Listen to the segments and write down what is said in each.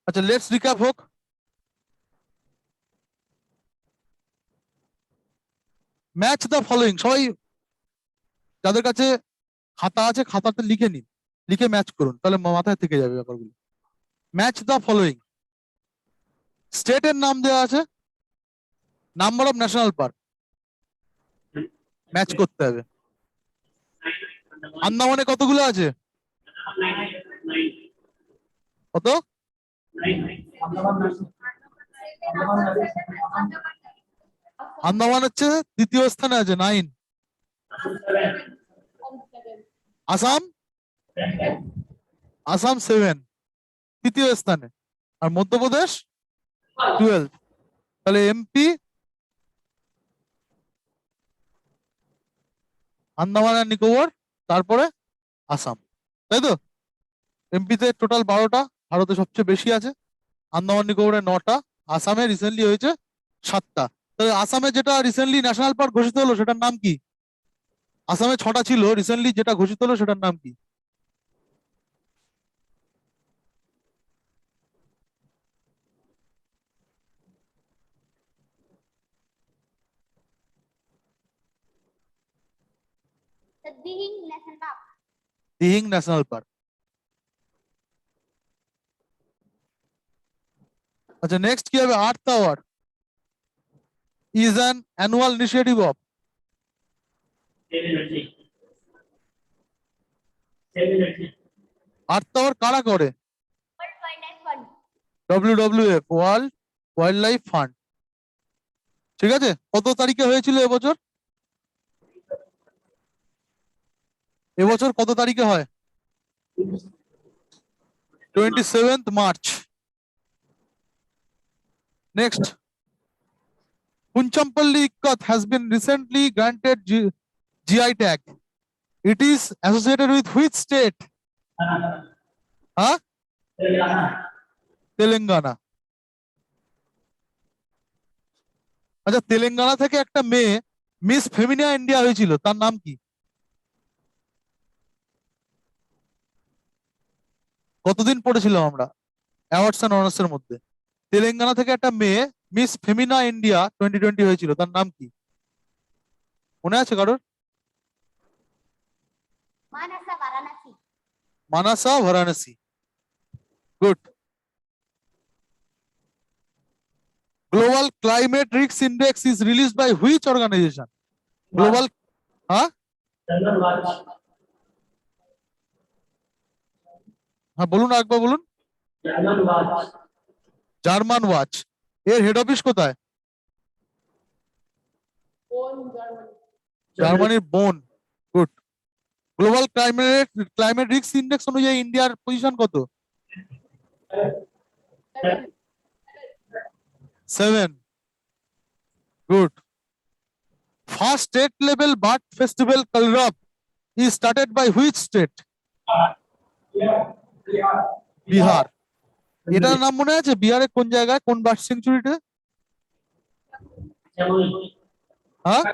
আচ্ছা, let's recap হোক। Match the following, সবাই যাদের কাছে খাতা আছে খাতাতে লিখে নিন, লিখে ম্যাচ করুন, তাহলে মাথায় থেকে যাবে ব্যাপারগুলো। ম্যাচ দ্য ফলোইং, স্টেটের নাম দেওয়া আছে, number of national park match করতে হবে। আন্দামানে কতগুলো আছে? কত? আন্দামান হচ্ছে দ্বিতীয় স্থানে আছে, 9। আসাম, আসাম 7, তৃতীয় স্থানে। আর মধ্যপ্রদেশ 12। তাহলে এমপি, আন্দামান আর নিকোবর, তারপরে আসাম, তাই তো? এমপিতে টোটাল 12টা, ভারতে সবচেয়ে বেশি আছে। আন্দামান নিকোবরে 9টা, আসামে রিসেন্টলি হয়েছে 7টা। তবে আসামে যেটা রিসেন্টলি ন্যাশনাল পার্ক ঘোষিত হলো সেটার নাম কি? আসামে 6টা ছিল, রিসেন্টলি যেটা ঘোষিত হলো সেটার নাম কি? Dihing national park. Dihing national park. আচ্ছা, নেক্সট কি হবে? Earth hour is an annual initiative of. Earth hour কারা করে? World wild life fund. WWF, world wild life fund. ঠিক আছে, কত তারিখে হয়েছিল এবছর? এবছর কত তারিখে হয়? 27th March. Next, Punchampalli Ikkat has been recently granted GI tag. It is associated with which state? Huh? Telangana. আচ্ছা, তেলেঙ্গানা থেকে একটা মেয়ে মিস ফেমিনা ইন্ডিয়া হয়েছিল, তার নাম কি? কতদিন পড়েছিলাম আমরা অ্যাওয়ার্ডস এন্ড অনার্স এর মধ্যে? তেলেঙ্গানা থেকে একটা মেয়ে মিস ফেমিনা ইন্ডিয়া 2020 হয়েছিল, তার নাম কি? মনে আছে কারোর? Manasa Varanasi. Manasa Varanasi. Good. Global Climate Risk Index is released by which organization? Global, হ্যাঁ হ্যাঁ বলুন, একবার বলুন। German watch. এর হেড অফিস কোথায়? জার্মানির Bonn. Good. Global climate risk index অনুযায়ী ইন্ডিয়ার পজিশন কত? 7। Good. First state level bird festival Kalrav is started by which state? Bihar. এটার নাম মনে আছে? বিহারের কোন জায়গায়, কোন বার্ড সেঞ্চুরিতে? হ্যাঁ,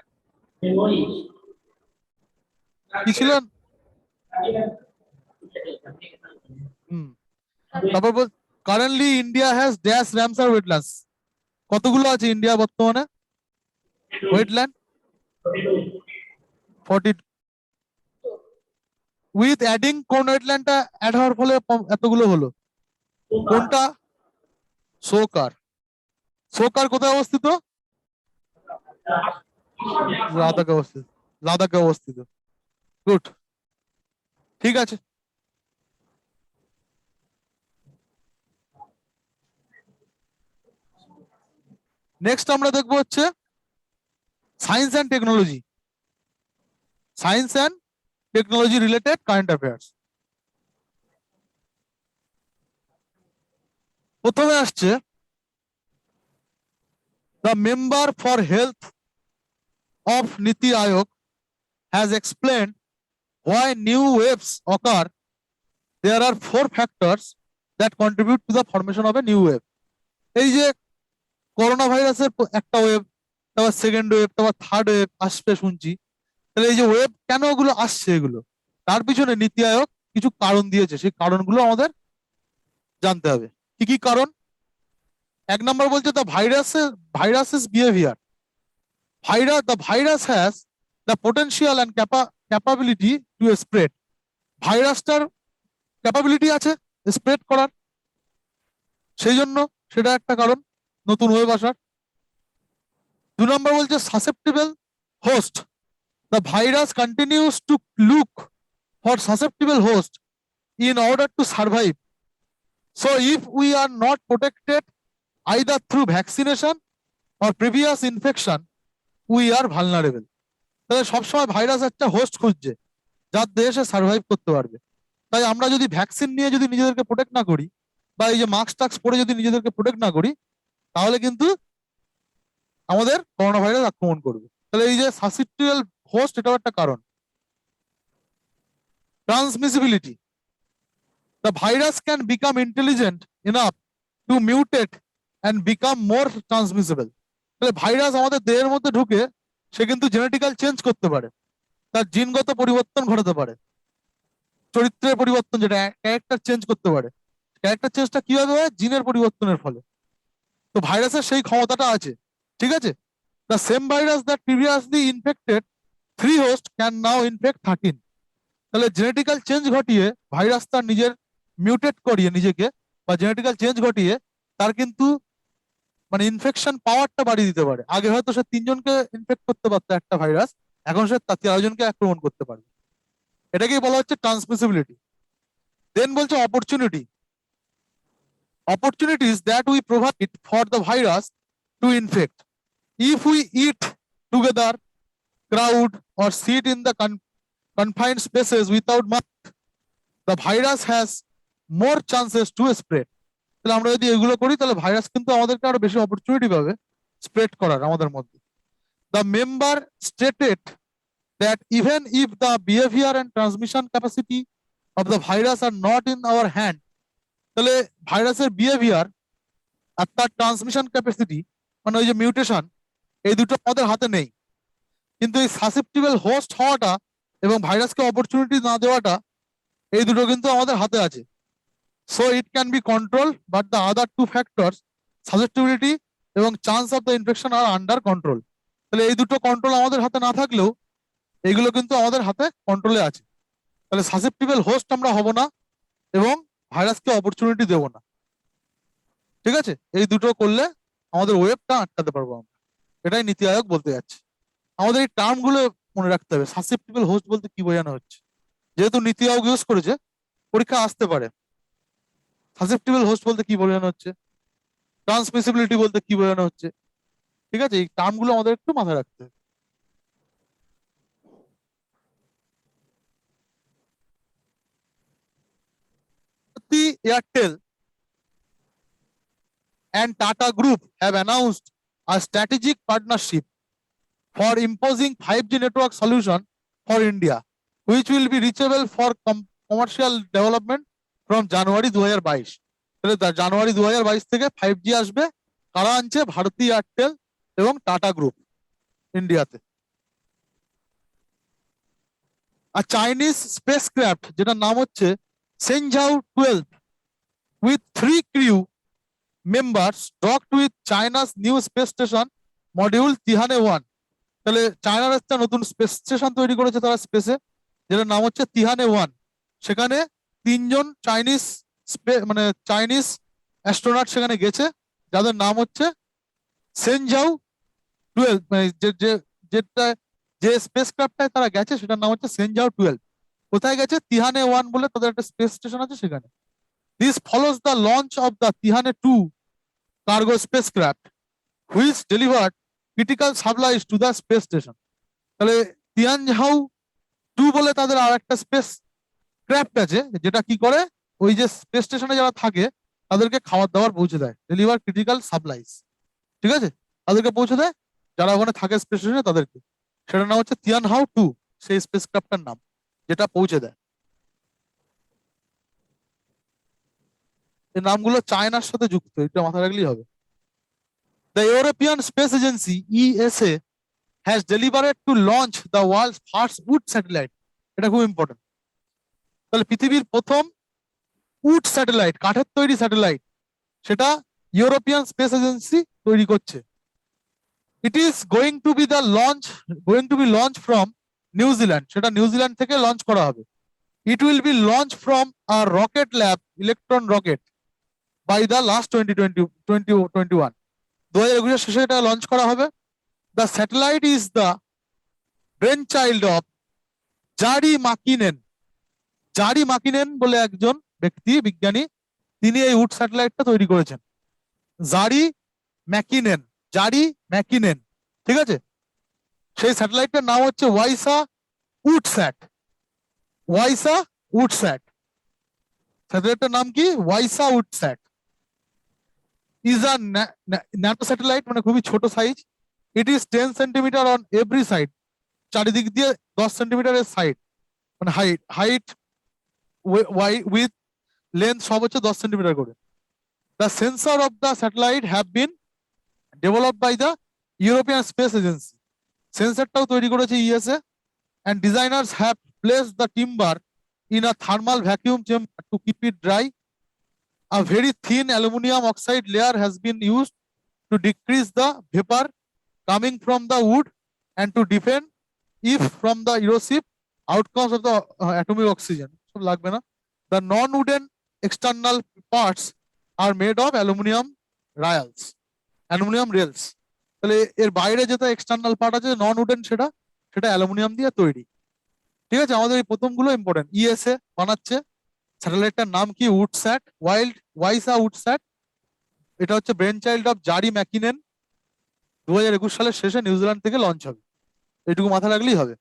কি ছিল? তারপর currently India has dash Ramsar wetlands. কতগুলো আছে ইন্ডিয়া বর্তমানে ওয়েটল্যান্ড? 40। উইথ অ্যাডিং কোন ওয়েটল্যান্ডটা অ্যাড হওয়ার ফলে এতগুলো হলো? কোনটা? সোকার। সোকার কোথায় অবস্থিত? লাদাখে অবস্থিত। লাদাখে অবস্থিত। গুড, ঠিক আছে। নেক্সট আমরা দেখবো হচ্ছে science and technology. Science and technology related current affairs. প্রথমে আসছে, the member for health of Niti Aayog has explained why new waves occur. There are 4 factors that contribute to the formation of a new wave. এই যে corona ভাইরাসের একটা wave, তারপর second wave, তারপর third wave আসবে শুনছি। তাহলে এই যে ওয়েভ কেন ওগুলো আসছে, এগুলো তার পিছনে নীতি আয়োগ কিছু কারণ দিয়েছে, সেই কারণগুলো আমাদের জানতে হবে। কি কি কারণ? এক নম্বর বলছে the viruses behaviour. The virus has the potential and capability to spread. ভাইরাসটার ক্যাপাবিলিটি আছে স্প্রেড করার, সেই জন্য সেটা একটা কারণ নতুন ওয়েব আসার। 2 নম্বর বলছে susceptible host. The virus continues to look for susceptible host in order to survive. So if we are not protected either through vaccination or previous infection, we are vulnerable. তাহলে সবসময় ভাইরাস একটা host খুঁজছে যার দেশে survive করতে পারবে। তাই আমরা যদি ভ্যাকসিন নিয়ে যদি নিজেদেরকে প্রোটেক্ট না করি, বা এই যে মাস্ক টাস্ক পরে যদি নিজেদেরকে প্রোটেক্ট না করি, তাহলে কিন্তু আমাদের করোনা ভাইরাস আক্রমণ করবে। তাহলে এই যে সাসেপ্টিবল হোস্ট, এটাও একটা কারণ। Transmissibility. The virus can become intelligent enough to mutate and become more transmissible. তাহলে ভাইরাস আমাদের দেহের মধ্যে ঢুকে সে কিন্তু জেনেটিক্যাল চেঞ্জ করতে পারে, তার জিনগত পরিবর্তন ঘটাতে পারে, চরিত্রের পরিবর্তন, যেটা ক্যারেক্টার চেঞ্জ করতে পারে। ক্যারেক্টার চেঞ্জটা কিভাবে হয়? জিনের পরিবর্তনের ফলে। তো ভাইরাসের সেই ক্ষমতাটা আছে, ঠিক আছে। The same virus that previously infected 3 host can now infect 13। তাহলে জেনেটিক্যাল চেঞ্জ ঘটিয়ে ভাইরাস তার নিজের মিউটেট করিয়ে নিজেকে, বা জেনেটিক্যাল চেঞ্জ ঘটিয়ে তার কিন্তু মানে ইনফেকশন পাওয়ারটা বাড়িয়ে দিতে পারে। আগে হয়তো সে 3 জনকে ইনফেক্ট করতে পারতো একটা ভাইরাস, এখন সে 13 জনকে আক্রমণ করতে পারবে। এটাকেই বলা হচ্ছে ট্রান্সমিসিবিলিটি। দেন বলছে opportunity. Opportunities that we provide for the virus to infect. If we eat together, crowd, or sit in the confined spaces without mask, the virus has more chances to spread. তাহলে আমরা যদি এগুলো করি তাহলে virus কিন্তু আমাদেরকে আরো বেশি অপরচুনিটি পাবে স্প্রেড করার আমাদের মধ্যে। The member stated that even if the behavior and transmission capacity of the virus are not in our hand, তাহলে ভাইরাসের বিহেভিয়ার আর তার ট্রান্সমিশন ক্যাপাসিটি, মানে ওই যে মিউটেশন, এই দুটো আমাদের হাতে নেই। কিন্তু এই সাসেপ্টিবল হোস্ট হওয়াটা এবং ভাইরাসকে অপরচুনিটি না দেওয়াটা, এই দুটো কিন্তু আমাদের হাতে আছে। So it can be control, but the other 2 factors, susceptibility এবং chance of the infection, are under control. তাহলে এই দুটো কন্ট্রোল আমাদের হাতে না থাকলেও এগুলো কিন্তু আমাদের হাতে কন্ট্রোলে আছে। তাহলে সাসেপ্টিবল হোস্ট আমরা হব না এবং ভাইরাসকে অপরচুনিটি দেব না, ঠিক আছে। এই দুটো করলে আমাদের ওয়েবটা আটকাতে পারবো আমরা। এটাই নীতি আয়োগ বলতে যাচ্ছে। আমাদের এই টার্ম গুলো মনে রাখতে হবে। সাসেপ্টিবল হোস্ট বলতে কি বোঝানো হচ্ছে, যেহেতু নীতি আয়োগ ইউজ করেছে, পরীক্ষা আসতে পারে। সাসেপ্টিবল হোস্ট বলতে কি বোঝানো হচ্ছে, ট্রান্সমিসিবিলিটি বলতে কি বোঝানো হচ্ছে, ঠিক আছে। এই টার্ম গুলো আমাদের একটু মাথায় রাখতে হবে। Airtel and Tata Group have announced a strategic partnership for imposing 5G network solution for India, which will be reachable for commercial development from January 2022. তাহলে জানুয়ারি 2022 থেকে 5G আসবে। কারা আনছে? ভারতী এয়ারটেল এবং টাটা গ্রুপ ইন্ডিয়াতে। আর চাইনিজ স্পেসক্রাফট, যেটার নাম হচ্ছে সেনঝাও 12 with 3 crew members docked with China's new space station module Tianhe-1. তাহলে চায়নার একটা নতুন স্পেস স্টেশন তৈরি করেছে তারা স্পেসে, যেটার নাম হচ্ছে Tianhe-1। সেখানে 3 জন চাইনিজ চাইনিজ অ্যাস্ট্রোনট সেখানে গেছে, যাদের নাম হচ্ছে সেনঝাও 12। যেটা যে স্পেস ক্রাফটটায় তারা গেছে সেটার নাম হচ্ছে সেনঝাও 12। কোথায় গেছে? Tianhe-1 বলে তাদের একটা স্পেস স্টেশন আছে সেখানে। This follows the launch of the Tianhe-2 cargo spacecraft, which delivered critical supplies to the space station. তাহলে Tianzhou 2 বলে তাদের আর একটা স্পেস ক্রাফট আছে, যেটা কি করে ওই যে স্পেস স্টেশনে যারা থাকে তাদেরকে খাবার দাবার পৌঁছে দেয়, ডেলিভার ক্রিটিক্যাল সাপ্লাইজ, ঠিক আছে, তাদেরকে পৌঁছে দেয় যারা ওখানে থাকে স্পেস স্টেশনে তাদেরকে। সেটার নাম হচ্ছে Tianzhou 2, সেই স্পেস ক্রাফটের নাম, যেটা পৌঁছে দেয়। এই নামগুলো চায়নার সাথে যুক্ত, এটা মাথায় রাখলেই হবে। The European Space Agency ESA has delivered to launch the world's first wood satellite. এটা খুব ইম্পর্টেন্ট। তাহলে পৃথিবীর প্রথম উড স্যাটেলাইট, কাঠের তৈরি স্যাটেলাইট সেটা ইউরোপিয়ান স্পেস এজেন্সি তৈরি করছে। It is going to be launch from New Zealand, সেটা নিউজিল্যান্ড থেকে লঞ্চ করা হবে। It will be launch from a rocket lab, electron rocket, by the last 2021, 2021 শেষে এটা লঞ্চ করা হবে। The satellite is the brain child of Jari Makinen. জারি মাকিনেন বলে একজন ব্যক্তি, বিজ্ঞানী, তিনি এই উড স্যাটেলাইটটা তৈরি করেছেন। জারি ম্যাকিনেন, জারি ম্যাকিনেন, ঠিক আছে। সেই স্যাটেলাইটটার নাম হচ্ছে ওয়াইসা উডস্যাট। ওয়াইসা উডস্যাট, স্যাটেলাইটটার নাম কি? ওয়াইসা Woodsat. Is a nano satellite, মানে খুবই ছোট size. It is 10 centimetre on every side, চারিদিক দিয়ে 10 সেন্টিমিটারের সাইড, মানে হাইট উইথ লেন্থ সব হচ্ছে 10 সেন্টিমিটার করে। The sensor of the satellite have been developed by the European space agency. সেন্সরটাও তৈরি করেছে ESA, and designers have placed the timber in a thermal vacuum chamber to keep it dry. A very thin aluminum oxide layer has been used to decrease the vapor coming from the wood and to defend if from the erosive outcomes of the atomic oxygen. So, lagbe na. The non-wooden external parts are made of aluminum rails. Aluminum rails. তাহলে এর বাইরে যেটা external part আছে নন wooden, সেটা aluminium দিয়ে তৈরি। ঠিক আছে, আমাদের এই প্রথমগুলো ইম্পর্টেন্ট। ইএসএ বানাচ্ছে, স্যাটেলাইটটার নাম কি? উডস্যাট, ওয়াইসা উডস্যাট। এটা হচ্ছে ব্রেন চাইল্ড অফ জারি ম্যাকিনেন। 2021 সালের শেষে নিউজিল্যান্ড থেকে লঞ্চ হবে, এইটুকু মাথায় রাখলেই হবে।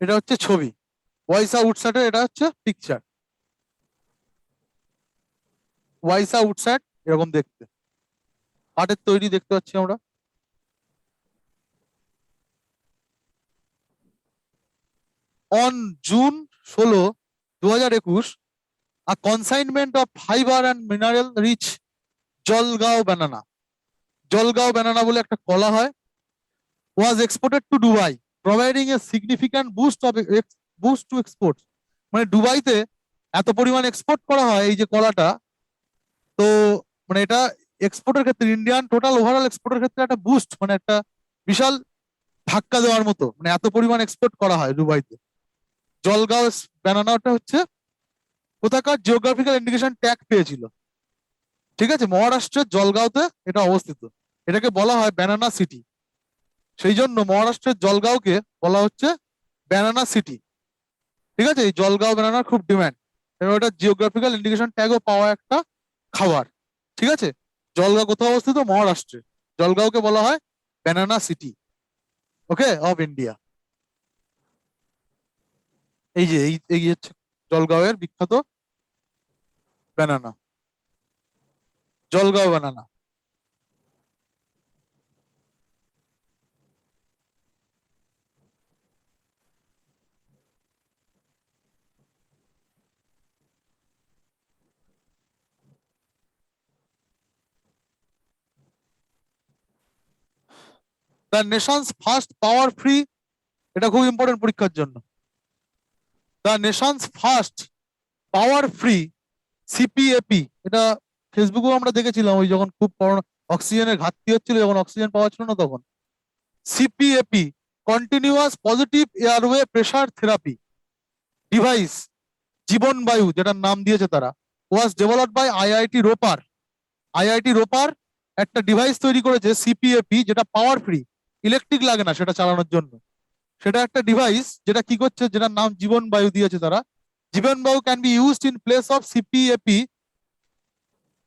এটা হচ্ছে ছবি, ওয়াইসা উডস্যাটের এটা হচ্ছে পিকচার। ওয়াইসা উডস্যাট এরকম দেখতে, কাঠের তৈরি দেখতে পাচ্ছি আমরা। On June 16, 2021, a consignment of fiber and mineral rich Jalgaon banana, Jalgaon banana বলে একটা কলা হয়, was exported to Dubai, providing a significant boost to exports. মানে দুবাইতে এত পরিমাণ এক্সপোর্ট করা হয় এই যে কলাটা, তো মানে এটা এক্সপোর্টের ক্ষেত্রে, ইন্ডিয়ান টোটাল ওভারঅল এক্সপোর্টের ক্ষেত্রে একটা বুস্ট, মানে একটা বিশাল ধাক্কা দেওয়ার মতো, মানে এত পরিমাণ এক্সপোর্ট করা হয় দুবাইতে। জলগাঁও ব্যানানাটা হচ্ছে কোথাকার জিওগ্রাফিক্যাল ইন্ডিকেশন ট্যাগ পেয়েছিল, ঠিক আছে, মহারাষ্ট্রের জলগাঁওতে এটা অবস্থিত। এটাকে বলা হয় ব্যানানা সিটি, সেই জন্য মহারাষ্ট্রের জলগাঁওকে বলা হচ্ছে ব্যানানা সিটি। ঠিক আছে, এই জলগাঁও ব্যানানার খুব ডিমান্ড এবং এটা জিওগ্রাফিক্যাল ইন্ডিকেশন ট্যাগও পাওয়া একটা খাবার। ঠিক আছে, জলগাঁও কোথাও অবস্থিত? মহারাষ্ট্রে। জলগাঁওকে বলা হয় banana city, okay, of India. এই যে এই হচ্ছে জলগাঁওয়ের বিখ্যাত banana, Jalgaon banana. The nation's first power free, এটা খুব ইম্পর্টেন্ট পরীক্ষার জন্য। The nation's first power free CPAP, এটা ফেসবুকেও আমরা দেখেছিলাম, ওই যখন খুব অক্সিজেনের ঘাটতি হচ্ছিল, যখন অক্সিজেন পাওয়া ছিল না তখন। CPAP, continuous positive airway pressure therapy device, Jeevan Vayu যেটার নাম দিয়েছে তারা, was developed by IIT Ropar. IIT Ropar একটা ডিভাইস তৈরি করেছে সিপিএপি, যেটা পাওয়ার ফ্রি, ইলেকট্রিক লাগে না সেটা চালানোর জন্য। সেটা একটা ডিভাইস যেটা কি করছে, যেটার নাম জীবন বায়ু দিয়েছে তারা। Jeevan Vayu can be used in place of CPAP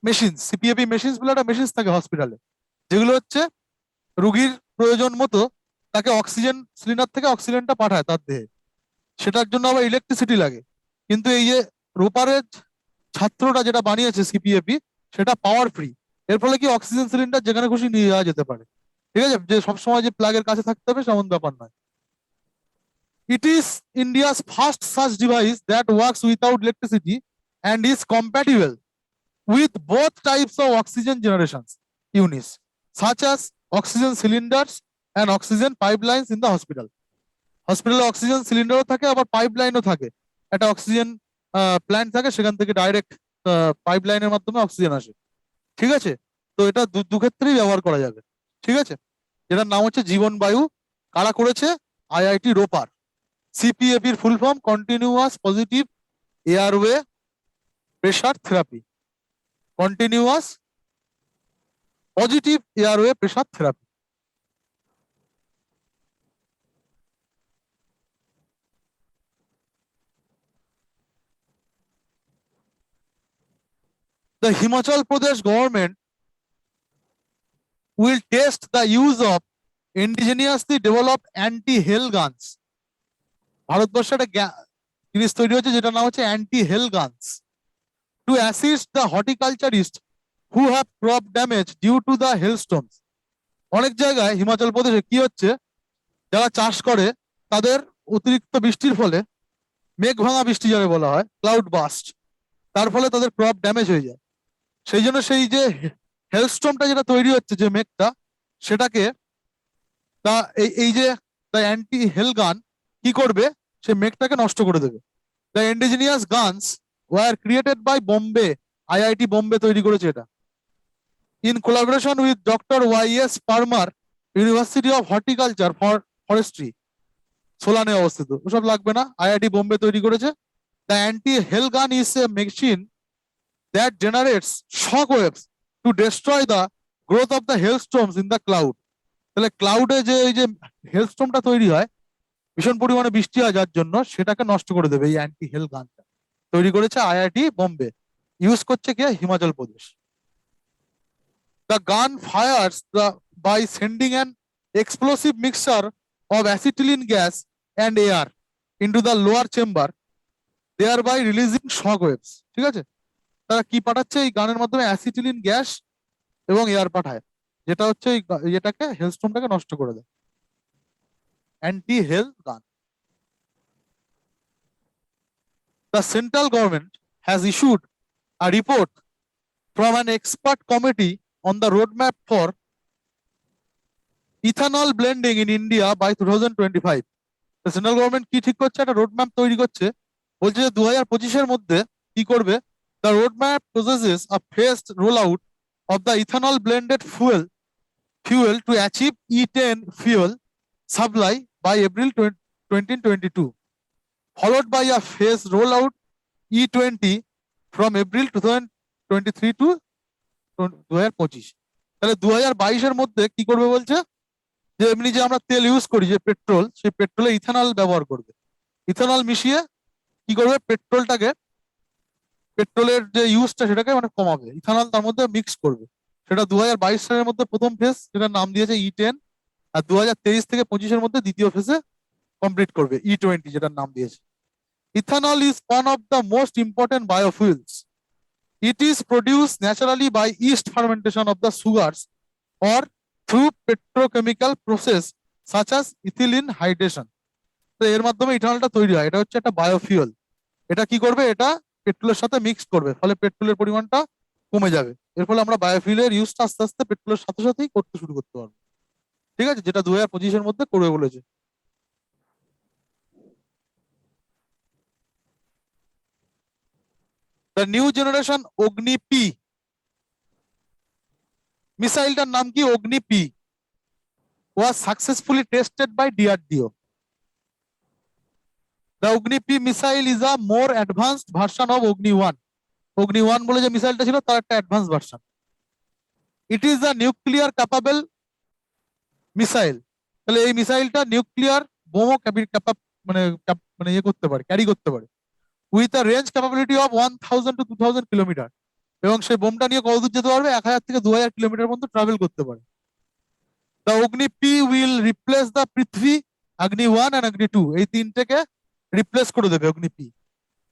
machines. CPAP machines বলে একটা মেশিনস থাকে হসপিটালে, যেগুলো হচ্ছে রুগীর প্রয়োজন মতো তাকে অক্সিজেন সিলিন্ডার থেকে অক্সিজেনটা পাঠায় তার দেহে, সেটার জন্য আবার ইলেকট্রিসিটি লাগে। কিন্তু এই যে রোপারের ছাত্রটা যেটা বানিয়েছে সিপিএপি, সেটা পাওয়ার ফ্রি। এর ফলে কি অক্সিজেন সিলিন্ডার যেখানে খুশি নিয়ে যাওয়া যেতে পারে। ঠিক আছে, যে সবসময় যে প্লাগের কাছে থাকতে হবে সেমন ব্যাপার নয়। It is India's first such device that works without electricity and is compatible with both types of oxygen generations units, such as oxygen cylinders and oxygen pipelines in the hospital. হসপিটালে অক্সিজেন সিলিন্ডারও থাকে, আবার পাইপলাইনও থাকে। একটা oxygen plant থাকে, সেখান থেকে direct পাইপলাইনের মাধ্যমে অক্সিজেন আসে। ঠিক আছে, তো এটা দু ক্ষেত্রেই ব্যবহার করা যাবে। ঠিক আছে, এটার নাম হচ্ছে জীবন বায়ু। কারা করেছে? আইআইটি রোপার। সিপিএপির full form continuous positive airway pressure therapy. Continuous positive airway pressure therapy. The Himachal Pradesh government will test the use of indigenously developed anti-hail guns. ভারতবর্ষে একটা জিনিস তৈরি হচ্ছে যেটা নাম হচ্ছে anti-hail guns to assist the horticulturists who have crop damage due to the hailstorms. অনেক জায়গায় হিমাচল প্রদেশে কি হচ্ছে, যারা চাষ করে তাদের অতিরিক্ত বৃষ্টির ফলে, মেঘ ভাঙা বৃষ্টি যাকে বলা হয়, ক্লাউড বাস্ট, তার ফলে তাদের ক্রপ ড্যামেজ হয়ে যায়। সেই জন্য সেই যে হেলস্টর্মটা যেটা তৈরি হচ্ছে, যে মেঘটা, সেটাকে তা এই যে দ্য অ্যান্টি হেল গান কি করবে, সে মেঘটাকে নষ্ট করে দেবে। The indigenous guns war created by Bombay, IIT Bombay তৈরি করেছে এটা, in collaboration with doctor YS Parmar, university of horticulture forestry, সোলানে অবস্থিত। ওসব লাগবে না, আইআইটি বোম্বে তৈরি করেছে। দ্য অ্যান্টি হেল গান is a machine that generates shock waves to destroy the growth of the hailstorms in the cloud. তাহলে ক্লাউডে যে এই যে হেলস্টর্মটা তৈরি হয়, ভীষণ পরিমাণে বৃষ্টি হয় যার জন্য, সেটাকে নষ্ট করে দেবে এই অ্যান্টি হেল গানটা। তৈরি করেছে আইআইটি বোম্বে, ইউজ করছে কে? Himachal Pradesh. The gun fires by sending an explosive mixture of acetylene gas and air into the lower chamber, thereby releasing shock waves. ঠিক আছে, তারা কি পাঠাচ্ছে? এই গানের মাধ্যমে অ্যাসিটিলিন গ্যাস এবং এয়ার পাঠায়, যেটা হচ্ছে এটাকে হেলস্টর্মটাকে নষ্ট করে দেয়। অ্যান্টি হেল গান। The central government has issued a report from an expert committee on the roadmap for ethanol blending in India by 2025. The central government কি ঠিক করছে? একটা রোডম্যাপ তৈরি করছে, বলছে যে 2025-এর মধ্যে কি করবে। The roadmap possesses a phased rollout of the ethanol blended fuel to achieve E10 fuel supply by April 2022, followed by a phased rollout E20 from April 2023 to 2025। তাহলে 2022-এর মধ্যে কি করবে বলছে, যে এমনি যে আমরা তেল ইউজ করি, যে পেট্রোল, সেই পেট্রোলে ইথানল ব্যবহার করবে। ইথানল মিশিয়ে কি করবে, পেট্রোলের যে ইউজটা সেটাকে মানে কমাবে, ইথানল তার মধ্যে মিক্স করবে। সেটা 2022 সালের মধ্যে প্রথম ফেজ, যেটার নাম দিয়েছে E10, আর 2023 থেকে 25-এর মধ্যে দ্বিতীয় ফেজে কমপ্লিট করবে E20, যেটার নাম দিয়েছে। Ethanol is one of the most important biofuels. It is produced naturally by yeast fermentation of the sugars or through petrochemical process such as ethylene hydration. তো এর মাধ্যমে ইথানলটা তৈরি হয়। এটা হচ্ছে একটা বায়োফুয়েল। এটা কি করবে, এটা পেট্রোলের সাথে মিক্স করবে, ফলে পেট্রোলের পরিমাণটা কমে যাবে। এর ফলে আমরা বায়োফুয়েলের ইউজটা আস্তে আস্তে পেট্রোলের সাথে সাথেই করতে শুরু করতে পারবো। ঠিক আছে, যেটা 2025-এর মধ্যে করবে বলেছে। The new generation Agni P মিসাইলটার নাম কি? অগ্নি P was successfully tested by DRDO. The Agni P missile is a more advanced version of Agni 1. Agni 1 বলে যে মিসাইলটা ছিল তার একটা advance version. It is a nuclear capable missile. তাহলে এই মিসাইলটা nuclear বোমও মানে ইয়ে করতে পারে, ক্যারি করতে পারে, with a range capability of 1000 to 2000 kilometre. এবং সেই বোমটা নিয়ে কতদূর যেতে পারবে? 1000 থেকে 2000 কিলোমিটার পর্যন্ত ট্রাভেল করতে পারে। The Agni P will replace the Prithvi, Agni 1 and Agni 2, এই তিনটেকে রিপ্লেস করে দেবে অগ্নি পি।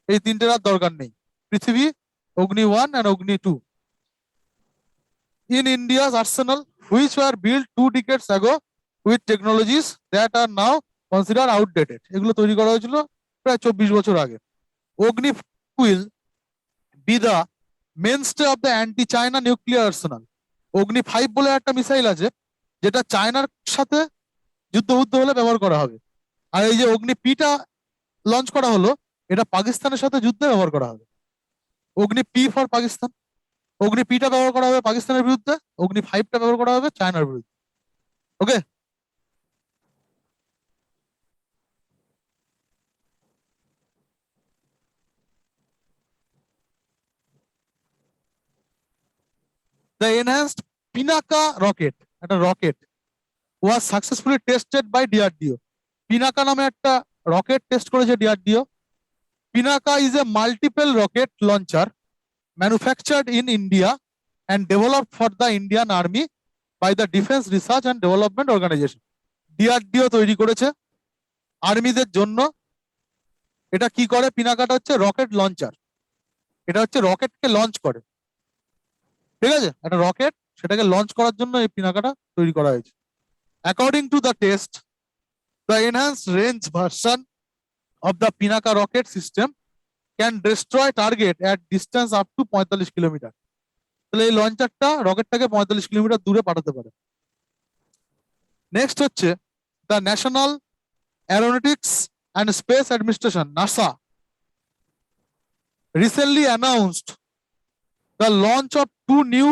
এই তিনটের আর দরকার নেই, পৃথিবী, অগ্নি 1 and Agni 2। In India's arsenal, which were built 2 decades ago with technologies that are now considered outdated. এগুলো তৈরি করা হয়েছিল প্রায় 24 বছর আগে। অগ্নি will be the mainstay of the anti-China nuclear arsenal. অগ্নি 5 বলে একটা মিসাইল আছে, যেটা চায়নার সাথে যুদ্ধ বুদ্ধ হলে ব্যবহার করা হবে। আর এই যে অগ্নি পিটা লঞ্চ করা হলো, এটা পাকিস্তানের সাথে যুদ্ধে ব্যবহার করা হবে। অগ্নি পি ফর পাকিস্তান, অগ্নি পিটা ব্যবহার করা হবে পাকিস্তানের বিরুদ্ধে, অগ্নি 5টা ব্যবহার করা হবে চায়নার বিরুদ্ধে। Okay, the enhanced Pinaka rocket, একটা rocket was successfully tested by DRDO. Pinaka নামে একটা রকেট টেস্ট করেছে DRDO. Pinaka is a multiple rocket launcher manufactured in India and developed for the Indian army by the defence research and development organisation. DRDO তৈরি করেছে আর্মিদের জন্য। এটা কি করে? পিনাকাটা হচ্ছে রকেট লঞ্চার, এটা হচ্ছে রকেটকে লঞ্চ করে, ঠিক আছে? একটা রকেট, সেটাকে লঞ্চ করার জন্য এই পিনাকাটা তৈরি করা হয়েছে। According to the test, the enhanced range version of the Pinaka rocket system can destroy target at distance up to 45 kilometre. তাহলে এই লঞ্চারটা রকেটটাকে 45 কিলোমিটার দূরে পাঠাতে পারে। নেক্সট হচ্ছে the national aeronautics and space administration NASA recently announced the launch of 2 new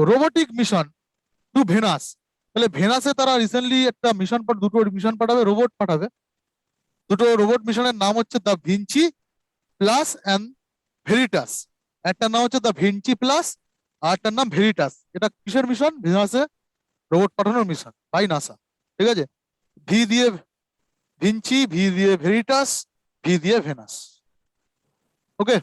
robotic mission to Venus. তাহলে ভেনাসে তারা recently একটা মিশন, দুটো মিশন পাঠাবে, রোবট পাঠাবে। দুটো রোবট মিশনের নাম হচ্ছে the Vinci plus and Veritas. একটার নাম হচ্ছে দ্য ভিঞ্চি প্লাস, আর একটার নাম ভেরিটাস। এটা কিসের মিশন? ভেনাসে রোবট পাঠানোর মিশন বাই নাসা, ঠিক আছে? ভি দিয়ে ভিঞ্চি, ভি দিয়ে ভেরিটাস, ভি দিয়ে venous. Okay,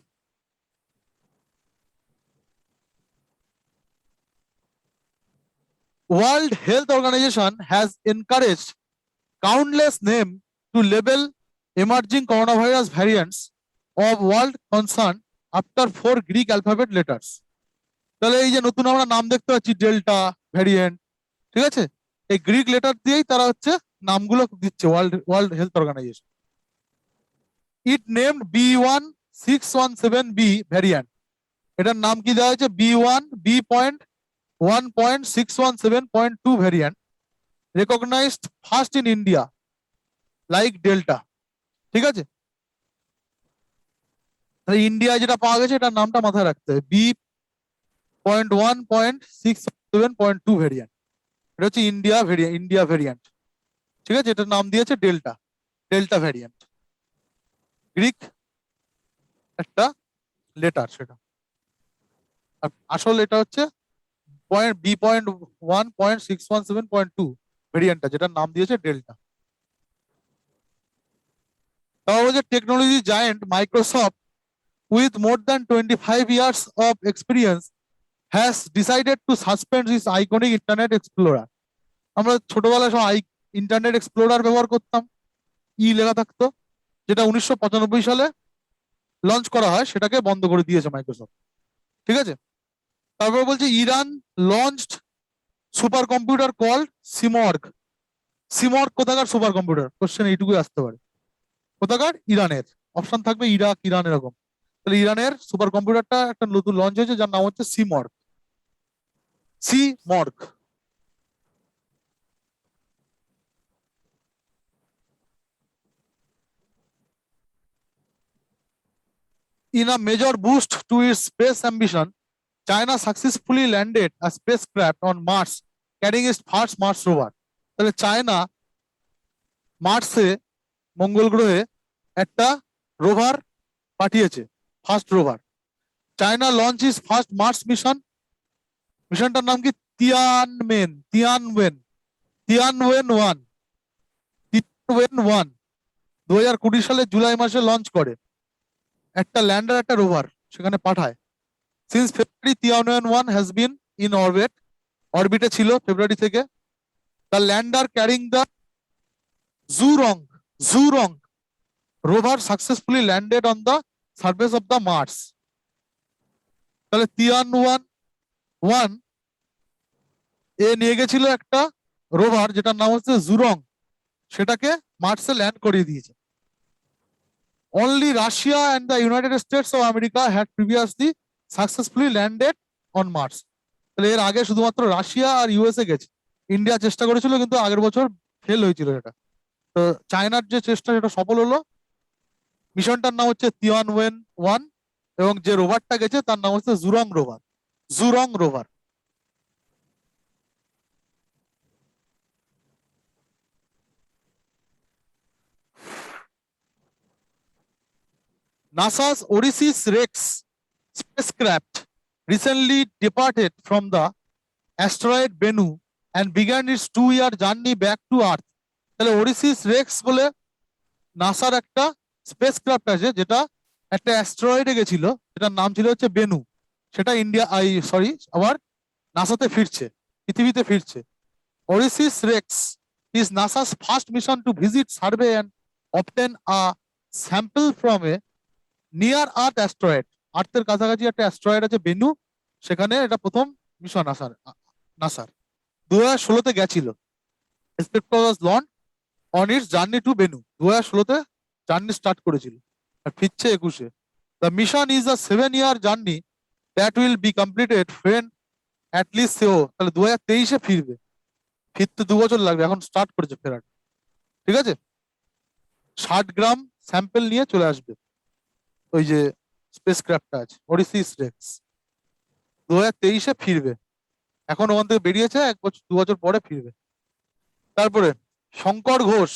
World Health Organization has encouraged countless names to label emerging coronavirus variants of world concern after 4 Greek alphabet letters. তাহলে এই যে নতুন আমরা নাম দেখতে পাচ্ছি, ডেল্টা ভ্যারিয়েন্ট, ঠিক আছে? এই গ্রিক লেটার দিয়েই তারা হচ্ছে নামগুলো দিচ্ছে world health organisation. It named B1617B variant. এটার নাম কি দেওয়া হয়েছে? B1.1.617.2 variant, recognised first in India like delta, ঠিক আছে? ইন্ডিয়া যেটা পাওয়া গেছে এটার নামটা মাথায় রাখতে হবে, B.1.617.2 ভ্যারিয়েন্ট। এটা হচ্ছে ইন্ডিয়া ভ্যারিয়েন্ট, ঠিক আছে? এটার নাম দিয়েছে ডেল্টা ভ্যারিয়েন্ট। গ্রিক একটা লেটার সেটা, আসল এটা হচ্ছে B.1.617.2 ভ্যারিয়েন্টটা, যেটার নাম দিয়েছে ডেল্টা। তাও যে technology giant Microsoft with more than 25 years of experience has decided to suspend this iconic internet explorer. আমরা ছোটবেলায় সব ইন্টারনেট এক্সপ্লোরার ব্যবহার করতাম, লেখা থাকতো, যেটা 1995 সালে লঞ্চ করা হয়, সেটাকে বন্ধ করে দিয়েছে মাইক্রোসফট, ঠিক আছে? তারপর বলছে Iran launched super computer called Simorgh. কোথাকার সুপার কম্পিউটার? কোশ্চেন এইটুকুই আসতে পারে। কোথাকার? ইরানের। অপশন থাকবে ইরাক, ইরান, এরকম। তাহলে ইরানের সুপার কম্পিউটারটা একটা নতুন লঞ্চ হয়েছে, যার নাম হচ্ছে সিমর্গ। In a major boost to its space ambition, China successfully landed a spacecraft on Mars carrying its first Mars rover. তাহলে চায়না মার্সে, মঙ্গল গ্রহে একটা রোভার পাঠিয়েছে, first rover. China launch is first Mars mission. মিশনটার নাম কি? তিয়ানওয়েন 1 2020 সালে জুলাই মাসে লঞ্চ করে। একটা ল্যান্ডার, একটা রোভার সেখানে পাঠায়। Since February Tianwen-1 has been in অরবিটে ছিল ফেব্রুয়ারি থেকে। The lander carrying the Zhurong rover successfully landed on the surface of the Mars. তাহলে Tianwen-1 এ নিয়ে গেছিল একটা রোভার, যেটার নাম হচ্ছে জুরং, সেটাকে মার্সে ল্যান্ড করিয়ে দিয়েছে। Only Russia and the United States of America had previously successfully landed on Mars. তাহলে এর আগে শুধুমাত্র রাশিয়া আর ইউএসএ গেছে, ইন্ডিয়া চেষ্টা করেছিল কিন্তু আগের বছর ফেল হয়েছিল সেটা। তো চায়নার যে চেষ্টা সেটা সফল হলো। মিশনটার নাম হচ্ছে তিয়ানওয়েন-1, এবং যে রোভারটা গেছে তার নাম হচ্ছে Zhurong rover. Zhurong rover. NASA's Odysseus-Rex spacecraft recently departed from the asteroid Bennu and began its 2-year journey back to Earth. তাহলে Odysseus-Rex বলে নাসার একটা স্পেসক্রাফট আছে, যেটা একটা অ্যাস্টেরয়েডে গেছিল, যেটার নাম ছিল হচ্ছে বেনু। সেটা আবার নাসাতে ফিরছে, পৃথিবীতে ফিরছে। Odysseus-Rex is NASA's first mission to visit, survey and obtain a sample from a near earth asteroid. আর্থের কাছাকাছি একটা অ্যাস্ট্রয়েড আছে বেনু, সেখানে এটা প্রথম মিশন নাসার 2016-তে গেছিল। Spacecraft was launch on its journey to Bennu. 2016-তে জার্নি স্টার্ট করেছিল, আর ফিরছে 21-এ। The mission is a 7-year journey that will be completed ফ্রেন অ্যাট লিস্ট সেও। তাহলে 2023-এ ফিরবে, ফিরতে 2 বছর লাগবে, এখন স্টার্ট করেছে ফেরার। ঠিক আছে, 60 গ্রাম স্যাম্পল নিয়ে চলে আসবে ওই যে স্পেস ক্রাফটটা আছে Odysseus-Rex। 2023-এ ফিরবে, এখন ওখান থেকে বেরিয়েছে, 2 বছর পরে ফিরবে। তারপরে শঙ্কর ঘোষ,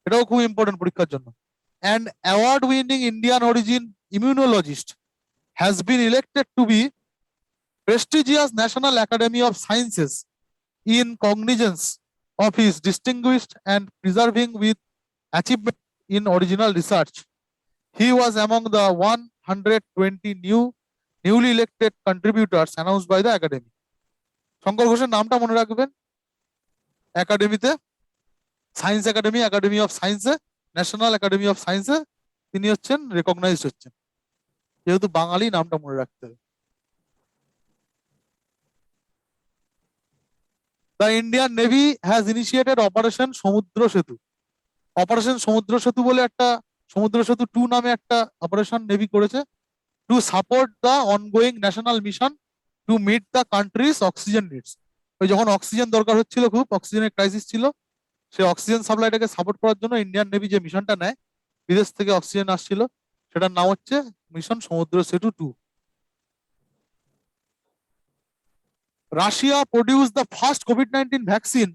এটাও খুব ইম্পর্টেন্ট পরীক্ষার জন্য। An award winning Indian origin immunologist has been elected to be prestigious national academy of sciences in cognizance of his distinguished and preserving with achievement in original research. He was among the 120 newly elected contributors announced by the academy. Shankar ঘোষের নামটা মনে রাখবেন, একাডেমিতে, science academy, academy of সায়েন্সে, national academy of সায়েন্সে তিনি হচ্ছেন recognized হচ্ছেন, যেহেতু বাঙালি নামটা মনে রাখতে হবে। The Indian Navy has initiated Operation সমুদ্র সেতু। অপারেশন সমুদ্র সেতু বলে একটা, সমুদ্র সেতু 2 নামে একটা অপারেশন নেভি করেছে, to support the ongoing national mission to meet the country's oxygen needs. ওই যখন অক্সিজেন দরকার হচ্ছিল, খুব অক্সিজেনের ক্রাইসিস ছিল, সেই অক্সিজেন সাপ্লাইটাকে সাপোর্ট করার জন্য ইন্ডিয়ান নেভি যে মিশনটা নেয়, বিদেশ থেকে অক্সিজেন আসছিল, সেটার নাম হচ্ছে মিশন সমুদ্র সেতু 2। Russia produce the first COVID-19 vaccine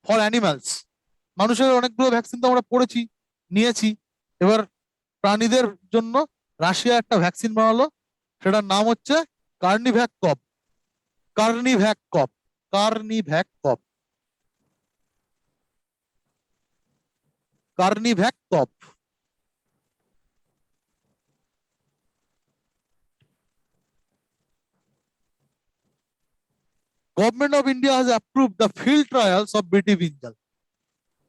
for animals. মানুষের অনেকগুলো ভ্যাকসিন তো আমরা পড়েছি, নিয়েছি, এবার প্রাণীদের জন্য রাশিয়া একটা ভ্যাকসিন বানালো, সেটার নাম হচ্ছে Carnivac Cov. Carnivac Cov, Carnivac Cov, Carnivac Cov. Government of India has approved the field trials of BT brinjal.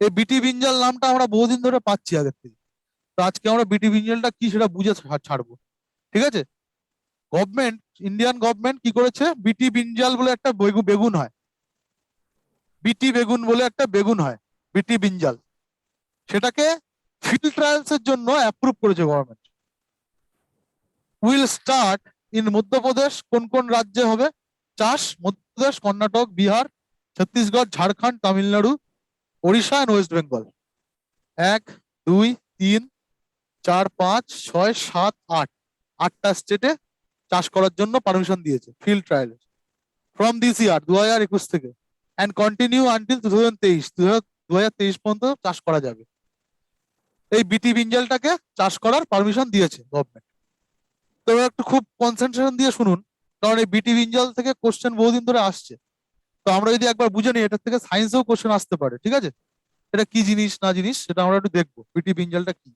এই বিটি বিঞ্জাল নামটা আমরা বহুদিন ধরে পাচ্ছি আগের থেকে, তো আজকে আমরা বিটি বিঞ্জালটা কি সেটা বুঝে ছাড়বো। ঠিক আছে, গভর্নমেন্ট, ইন্ডিয়ান গভর্নমেন্ট কি করেছে, বিটি বিঞ্জাল বলে একটা বেগুন হয়, বিটি বেগুন বলে একটা বেগুন হয়, বিটি বিঞ্জাল, সেটাকে ফিল্ড ট্রায়ালস এর জন্য অ্যাপ্রুভ করেছে government. Will start in Madhya Pradesh. কোন কোন রাজ্যে হবে চাষ? Madhya Pradesh, Karnataka, Bihar, Chhattisgarh, Jharkhand, Tamil Nadu, Odisha and West Bengal. 1, 2, 3, 4, 5, 6, 7, 8, 8টা স্টেটে চাষ করার জন্য পারমিশন দিয়েছে field trial from this year, 2021 থেকে, অ্যান্ড কন্টিনিউ আনটিল 2023। 2023 পর্যন্ত চাষ করা যাবে। এই বিটি বিঞ্জালটাকে চাষ করার পারমিশন দিয়েছে গভর্নমেন্ট। তো একটু খুব কনসেন্ট্রেশন দিয়ে শুনুন, কারণ এই বিটি বিঞ্জাল থেকে কোশ্চেন বহুদিন ধরে আসছে, তো আমরা যদি একবার বুঝে নিই, এটার থেকে সায়েন্সেও কোশ্চেন আসতে পারে। ঠিক আছে, এটা কি জিনিস না জিনিস সেটা আমরা একটু দেখবো, বিটি বিঞ্জালটা কি।